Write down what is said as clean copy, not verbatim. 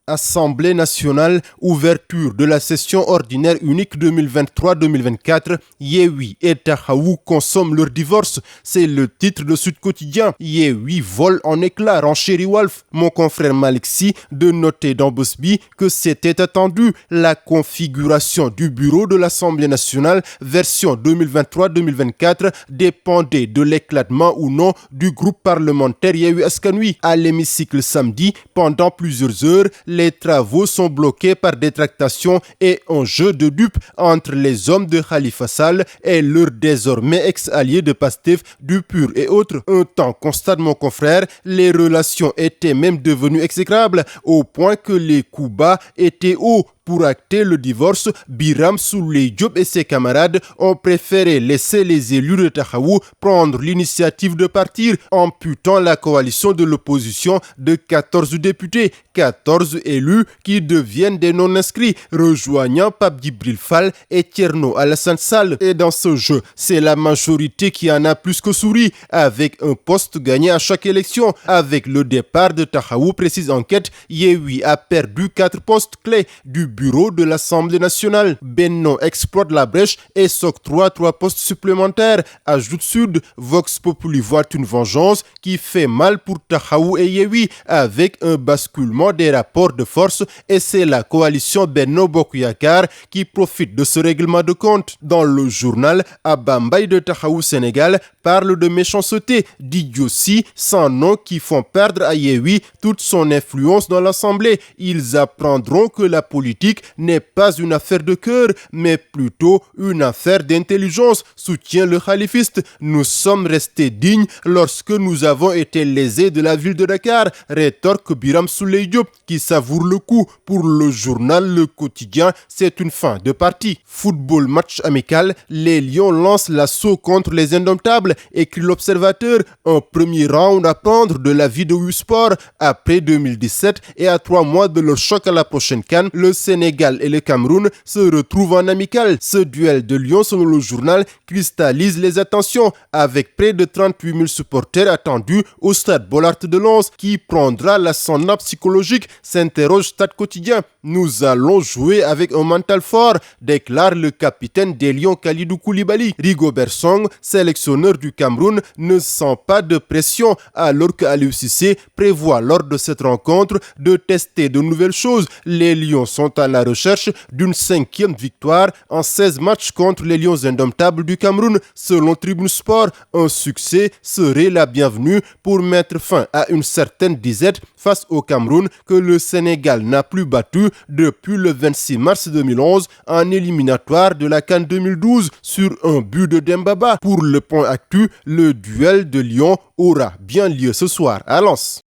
Assemblée nationale, ouverture de la session ordinaire unique 2023-2024, Yewwi et Taxawu consomment leur divorce. C'est le titre de Sud Quotidien. Yewwi vole en éclats, renchérit Walf. Mon confrère Malick Sy de noter dans Bosby que c'était attendu. La configuration du bureau de l'Assemblée nationale, version 2023-2024, dépendait de l'éclatement ou non du groupe parlementaire Yewwi Askan Wi. À l'hémicycle samedi, pendant plusieurs heures, les travaux sont bloqués par des tractations et un jeu de dupes entre les hommes de Khalifa Sall et leurs désormais ex-alliés de Pastef, du PUR et autres. Un temps, constate mon confrère, les relations étaient même devenues exécrables au point que les coups bas étaient hauts. Pour acter le divorce, Birame Souleye Diop et ses camarades ont préféré laisser les élus de Taxawu prendre l'initiative de partir, amputant la coalition de l'opposition de 14 députés, 14 élus qui deviennent des non-inscrits, rejoignant Pape Djibril Fall et Thierno Alassane Sall. Et dans ce jeu, c'est la majorité qui en a plus que souri, avec un poste gagné à chaque élection. Avec le départ de Taxawu, précise enquête, Yewwi a perdu 4 postes clés du bureau de l'Assemblée nationale. Benno exploite la brèche et s'octroie 3 postes supplémentaires. Ajoute Sud, Vox Populi voit une vengeance qui fait mal pour Taxawu et Yewwi, avec un basculement des rapports de force, et c'est la coalition Benno Bokk Yakaar qui profite de ce règlement de compte. Dans le journal, Abba Mbaye de Taxawu Sénégal parle de méchanceté, d'idiotie sans nom qui font perdre à Yewwi toute son influence dans l'Assemblée. Ils apprendront que la politique n'est pas une affaire de cœur, mais plutôt une affaire d'intelligence, soutient le khalifiste. Nous sommes restés dignes lorsque nous avons été lésés de la ville de Dakar, rétorque Birame Souleye Diop, qui savoure le coup. Pour le journal Le Quotidien, c'est une fin de partie. Football match amical, les Lions lancent l'assaut contre les Indomptables, écrit l'Observateur. Un premier round à prendre de la vie de U-Sport après 2017 et à 3 mois de leur choc à la prochaine CAN. Le Sénégal et le Cameroun se retrouvent en amical. Ce duel de Lyon, selon le journal, cristallise les attentions avec près de 38 000 supporters attendus au stade Bollaert de Lens. Qui prendra l'ascendant psychologique, s'interroge Stade Quotidien. Nous allons jouer avec un mental fort, déclare le capitaine des Lions Kalidou Koulibaly. Rigobert Song, sélectionneur du Cameroun, ne sent pas de pression alors que Aliou Cissé prévoit lors de cette rencontre de tester de nouvelles choses. Les Lions sont à la recherche d'une 5e victoire en 16 matchs contre les Lions indomptables du Cameroun. Selon Tribune Sport, un succès serait la bienvenue pour mettre fin à une certaine disette face au Cameroun que le Sénégal n'a plus battu depuis le 26 mars 2011 en éliminatoire de la CAN 2012 sur un but de Dembaba. Pour le point actu, le duel de Lyon aura bien lieu ce soir à Lens.